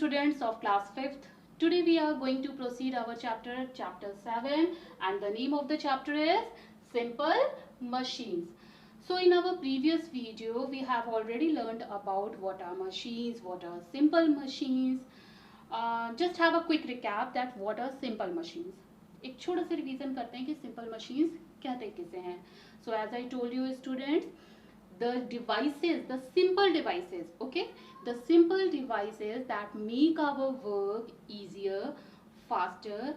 students of class 5th. Today we are going to proceed our chapter 7, and the name of the chapter is Simple Machines. So in our previous video we have already learned about what are machines, what are simple machines. Just have a quick recap that what are simple machines. एक छोटा सा revision करते हैं कि simple machines क्या तरीके से हैं. So as I told you students, the devices, the simple devices, okay, the simple devices that make our work easier, faster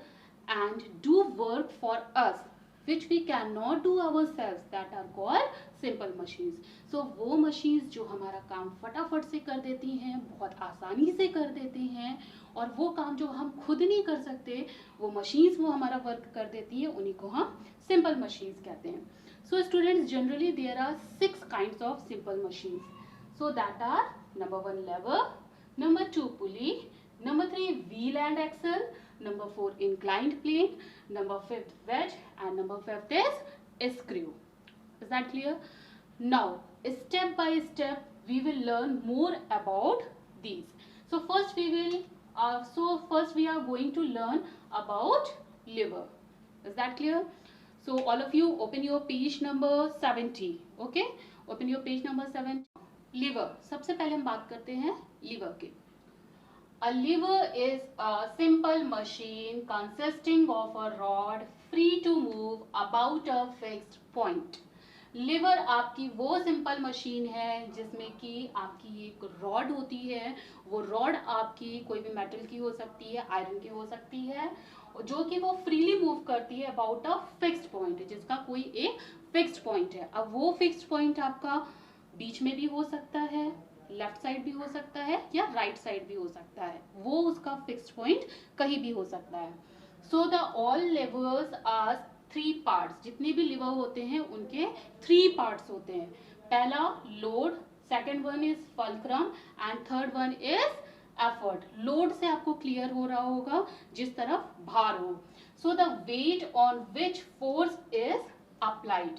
and do work for us which we cannot do ourselves, that are called simple machines. So वो machines जो हमारा काम फटाफट से कर देती हैं, बहुत आसानी से कर देते हैं, और वो काम जो हम खुद नहीं कर सकते वो machines वो हमारा वर्क कर देती हैं, उन्हीं को हम simple machines कहते हैं. So students, generally there are 6 kinds of simple machines. So that are number 1 lever, number 2 pulley, number 3 wheel and axle, number 4 inclined plane, number 5th wedge, and number 5th is screw. Is that clear? Now step by step we will learn more about these. So first we are going to learn about lever. Is that clear? So all of you open your page number 70. Okay, open your page number 70. Lever. सबसे पहले हम बात करते हैं lever की. A lever is a simple machine consisting of a rod free to move about a fixed point. Lever आपकी वो simple machine है जिसमें कि आपकी एक रॉड होती है. वो रॉड आपकी कोई भी मेटल की हो सकती है, आयरन की हो सकती है, जो कि वो फ्रीली मूव करती है अबाउट अ फिक्स्ड पॉइंट, जिसका कोई एक फिक्स्ड पॉइंट है. अब वो फिक्स्ड पॉइंट आपका बीच में भी हो सकता है, लेफ्ट साइड भी हो सकता है, या राइट साइड भी हो सकता है. वो उसका फिक्स्ड पॉइंट कहीं भी हो सकता है. So the all levers are 3 parts. जितने भी लीवर होते हैं उनके 3 पार्ट्स होते हैं. पहला load, second one is fulcrum and third one is effort. Load से आपको क्लियर हो रहा होगा जिस तरफ भार हो. So the weight on which force is applied.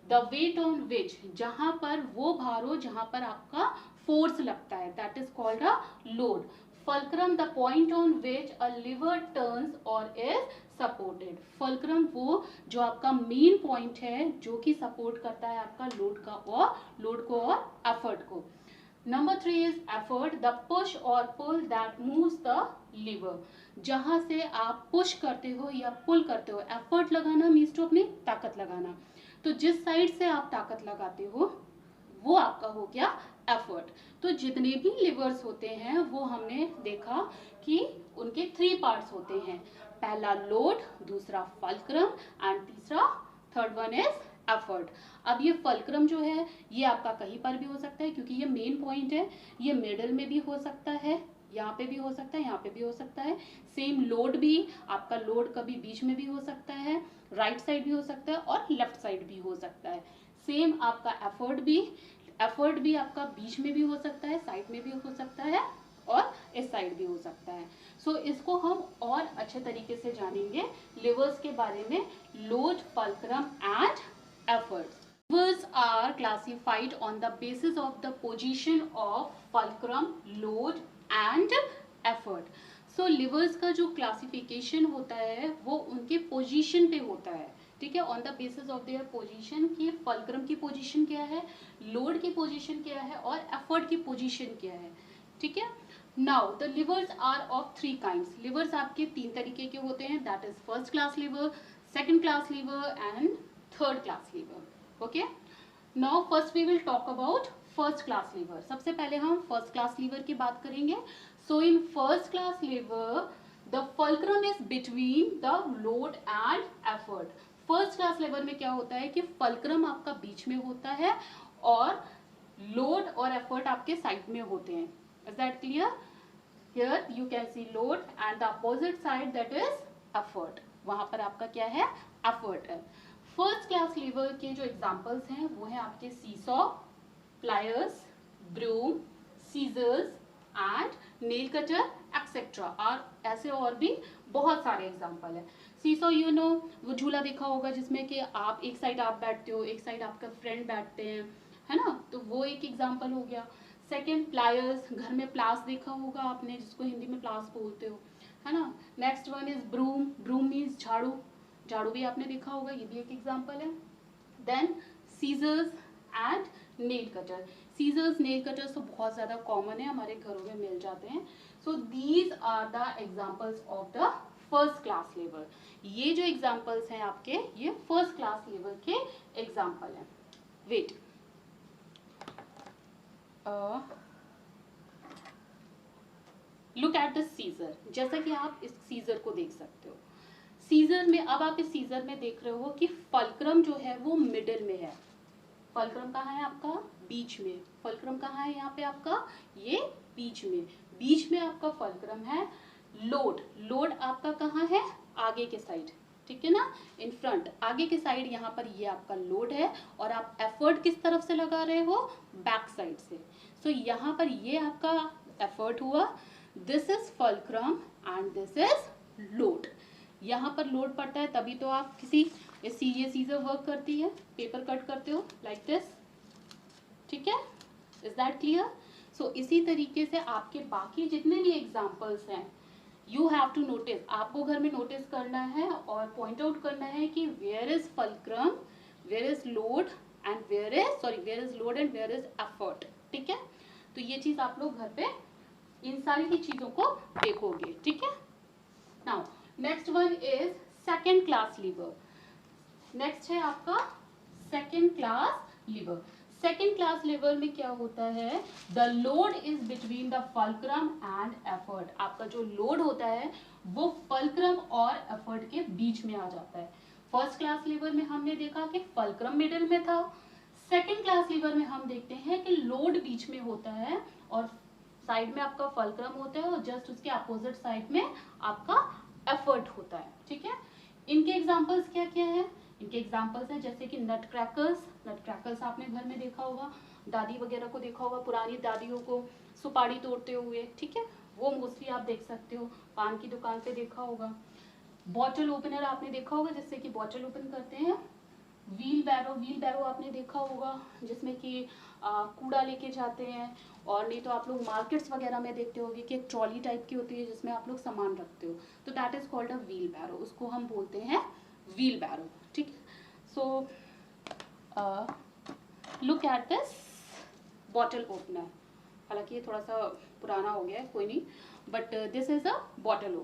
The weight on which, जहां पर वो भार हो जहां पर आपका फोर्स लगता है, that is called a load. Fulcrum, the point on which a lever turns और इज सपोर्टेड. फल्क्रम वो जो आपका मेन पॉइंट है जो कि सपोर्ट करता है आपका लोड को और एफर्ट को. Number 3 is effort, the push और pull that moves the lever. जहां से आप पुश करते हो या पुल करते हो. एफर्ट लगाना मीन्स टू अपनी ताकत लगाना. तो जिस साइड से आप ताकत लगाते हो वो आपका हो गया एफर्ट. तो जितने भी लिवर्स होते हैं वो हमने देखा कि उनके 3 पार्ट्स होते हैं. पहला लोड, दूसरा फल्क्रम एंड तीसरा थर्ड वन इज एफर्ट. अब ये फल्क्रम जो है ये आपका कहीं पर भी हो सकता है क्योंकि ये मेन पॉइंट है. ये मिडल में भी हो सकता है, यहाँ पे भी हो सकता है, यहाँ पे भी हो सकता है. सेम लोड भी आपका लोड कभी बीच में भी हो सकता है, राइट साइड भी हो सकता है और लेफ्ट साइड भी हो सकता है. सेम आपका एफर्ट भी आपका बीच में भी हो सकता है, साइड में भी हो सकता है और इस साइड भी हो सकता है. सो इसको हम और अच्छे तरीके से जानेंगे लिवर्स के बारे में. Load, fulcrum and effort. Livers are classified on the basis of the position of fulcrum, load and effort. So livers का जो क्लासिफिकेशन होता है वो उनके पोजीशन पे होता है. ठीक है, on the basis of their position कि फल्क्रम की पोजीशन क्या है, लोड की पोजीशन क्या है और एफर्ट की पोजीशन क्या है. ठीक है. Now the levers are of 3 kinds. Levers आपके 3 तरीके के होते हैं, that is first class lever, second class lever and third class lever. Okay, now first we will talk about first class lever. सबसे पहले हम फर्स्ट क्लास लिवर की बात करेंगे. So in first class lever the fulcrum is between the load and effort. First class lever में क्या होता है कि फल्क्रम आपका बीच में होता है और लोड और एफर्ट आपके साइड में होते हैं. Is that clear? Here you can see load and the opposite side that is effort. वहां पर आपका क्या है, एफर्ट है. फर्स्ट क्लास लीवर के जो एग्जांपल्स हैं वो है आपके seesaw, pliers, broom, scissors and nail cutter etcetera. और ऐसे और भी बहुत सारे एग्जांपल है. सीसॉ यू नो, वो झूला देखा होगा जिसमें कि आप एक साइड आप बैठते हो, एक साइड आपका फ्रेंड बैठते हैं, है ना. तो वो एक एग्जांपल हो गया. सेकेंड प्लायर्स, घर में प्लास देखा होगा आपने, जिसको हिंदी में प्लास बोलते हो, है ना। Next one is broom, broom means झाड़ू, झाड़ू भी आपने देखा होगा, ये भी एक एग्जाम्पल है। Then scissors and nail cutter, scissors nail cutters तो बहुत ज़्यादा कॉमन है, हमारे घरों में मिल जाते हैं। So these are the examples of the first class लेबर। ये जो एग्जाम्पल्स हैं आपके, ये फर्स्ट क्लास लेबर के एग्जाम्पल हैं। Wait, look at the scissor, जैसा कि आप इस सीजर को देख सकते हो। सीजर में, अब आप इस सीजर में देख रहे हो कि फलक्रम जो है वो मिडिल में है। फलक्रम कहाँ है आपका? बीच में। फलक्रम कहाँ है यहाँ पे आपका? ये बीच में, बीच में आपका फलक्रम है। लोड, लोड आपका कहाँ है? आगे के साइड, ठीक है ना, इन फ्रंट, आगे के साइड यहाँ पर ये आपका लोड है, और आप एफर्ट किस तरफ से लगा रहे हो? बैक साइड से। सो यहाँ पर ये आपका एफर्ट हुआ, this is fulcrum and this is load. यहाँ पर लोड पड़ता है तभी तो आप किसी, ये सीजर वर्क करती है, पेपर कट करते हो लाइक दिस, ठीक है, इज दैट क्लियर? सो इसी तरीके से आपके बाकी जितने भी एग्जाम्पल्स हैं, यू हैव टू नोटिस, आपको घर में नोटिस करना है और पॉइंट आउट करना है कि where is fulcrum, where is load and where is, sorry, where is load and where is effort, ठीक है। तो ये चीज आप लोग घर पे इन सारी की चीजों को देखोगे, ठीक है। Now next one is second class lever. Next है आपका second class lever. Second class lever में क्या होता है? The load is between the fulcrum and effort. आपका जो लोड होता है वो फलक्रम और एफर्ट के बीच में आ जाता है। फर्स्ट क्लास लीवर में हमने देखा कि फलक्रम मिडिल में था। सेकेंड क्लास लीवर में हम देखते हैं कि लोड बीच में होता है और साइड में आपका फलक्रम होता है, और जस्ट उसके अपोजिट साइड में आपका एफर्ट होता है, ठीक है। इनके एग्जांपल्स क्या क्या है? इनके एग्जांपल्स हैं जैसे कि नट क्रैकर्स, नट क्रैकर्स आपने घर में देखा होगा, दादी वगैरह को देखा होगा, पुरानी दादियों को सुपारी तोड़ते हुए, ठीक है, वो मोस्टली आप देख सकते हो, पान की दुकान पे देखा होगा। बॉटल ओपनर आपने देखा होगा, जिससे कि बॉटल ओपन करते हैं। व्हील बैरो, व्हील बैरो आपने देखा होगा, जिसमें कि कूड़ा लेके जाते हैं, और नहीं तो आप लोग मार्केट्स वगैरह में देखते होंगे कि एक ट्रॉली टाइप की होती है जिसमें आप लोग सामान रखते हो, तो that is called a wheelbarrow, उसको हम बोलते हैं व्हील बैरो, ठीक है। So look at this bottle opener, हालांकि ये थोड़ा सा पुराना हो गया है, कोई नहीं, but this is a bottle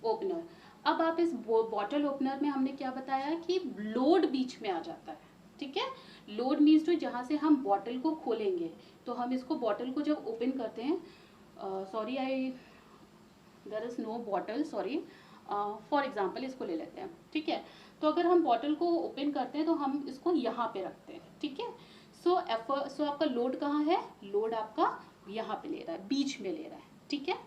opener. अब आप इस बॉटल ओपनर में हमने क्या बताया कि लोड बीच में आ जाता है, ठीक है। लोड मीन्स तो जहाँ से हम बॉटल को खोलेंगे, तो हम इसको बॉटल को जब ओपन करते हैं, sorry there is no bottle, sorry, for example इसको ले लेते हैं, ठीक है। तो अगर हम बॉटल को ओपन करते हैं तो हम इसको यहाँ पे रखते हैं, ठीक है। सो आपका लोड कहाँ है? लोड आपका यहाँ पे ले रहा है, बीच में ले रहा है, ठीक है।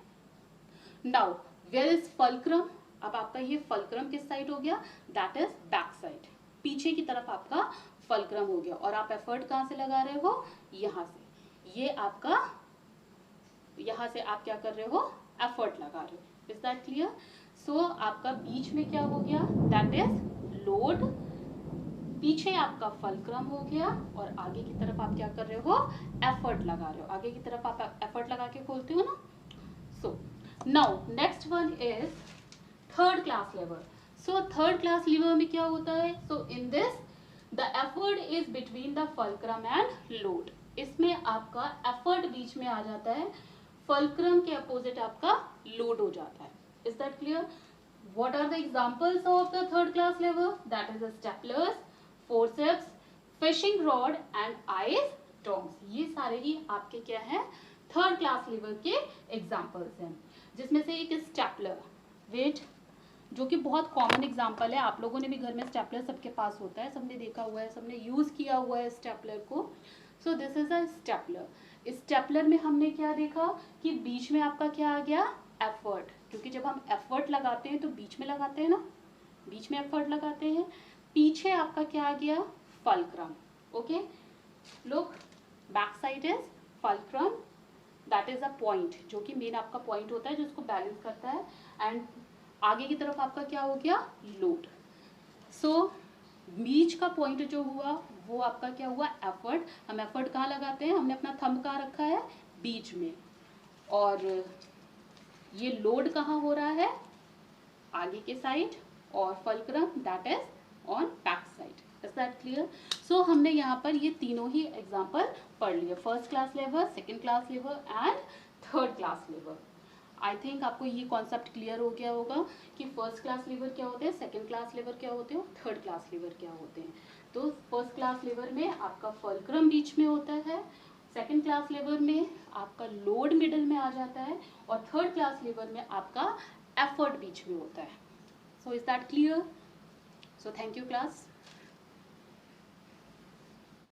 Now where is fulcrum? अब आपका ये फलक्रम किस साइड हो गया? दैट इज बैक साइड, पीछे की तरफ आपका फलक्रम हो गया, और आप एफर्ट कहाँ से लगा रहे हो? यहाँ से। ये आपका, यहाँ से आप क्या कर रहे हो? एफर्ट लगा रहे हो। Is that clear? सो आपका बीच में क्या हो गया? दैट इज लोड, पीछे आपका फलक्रम हो गया, और आगे की तरफ आप क्या कर रहे हो? एफर्ट लगा रहे हो। आगे की तरफ आप एफर्ट लगा के खोलते हो ना। So now next one is third class lever. So third class lever में क्या होता है? So in this the effort is between the fulcrum and load. इसमें आपका एफर्ट बीच में आ जाता है, फलक्रम के अपोजिट आपका लोड हो जाता है। Is that clear? What are the examples of the third class lever? That is the staplers, forceps, fishing rod and ice tongs. ये सारे ही आपके क्या हैं? थर्ड क्लास लीवर के एग्जाम्पल्स हैं, जिसमें से एक स्टेपलर, वेट, जो कि बहुत कॉमन एग्जाम्पल है। आप लोगों ने भी घर में स्टेपलर सबके पास होता है, सबने देखा हुआ है, सबने यूज किया हुआ है स्टेपलर को। So this is a stapler. Stapler में हमने क्या देखा कि बीच में आपका क्या आ गया? एफर्ट, क्योंकि जब हम एफर्ट लगाते हैं तो बीच में लगाते हैं ना, बीच में एफर्ट लगाते हैं। पीछे आपका क्या आ गया? Fulcrum. Okay, look, back side is fulcrum, that is a point, जो कि मेन आपका पॉइंट होता है, जो उसको बैलेंस करता है, एंड आगे की तरफ आपका क्या हो गया? लोड। सो बीच का पॉइंट जो हुआ वो आपका क्या हुआ? एफर्ट। हम एफर्ट कहाँ लगाते हैं? हमने अपना थंब कहाँ रखा है? बीच में, और ये लोड कहाँ हो रहा है, आगे के साइड, और fulcrum that is on back side. Is that clear? So हमने यहाँ पर ये तीनों ही एग्जाम्पल पढ़ लिए, first class lever, second class lever and third class lever. I think आपको ये कॉन्सेप्ट क्लियर हो गया होगा कि फर्स्ट क्लास लीवर क्या होते हैं, सेकेंड क्लास लीवर क्या होते हैं, थर्ड क्लास लीवर क्या होते हैं। तो फर्स्ट क्लास लीवर में आपका फल्क्रम बीच में होता है, सेकेंड क्लास लीवर में आपका लोड मिडल में आ जाता है, और थर्ड क्लास लीवर में आपका एफर्ट बीच में होता है। So is that clear? So thank you class.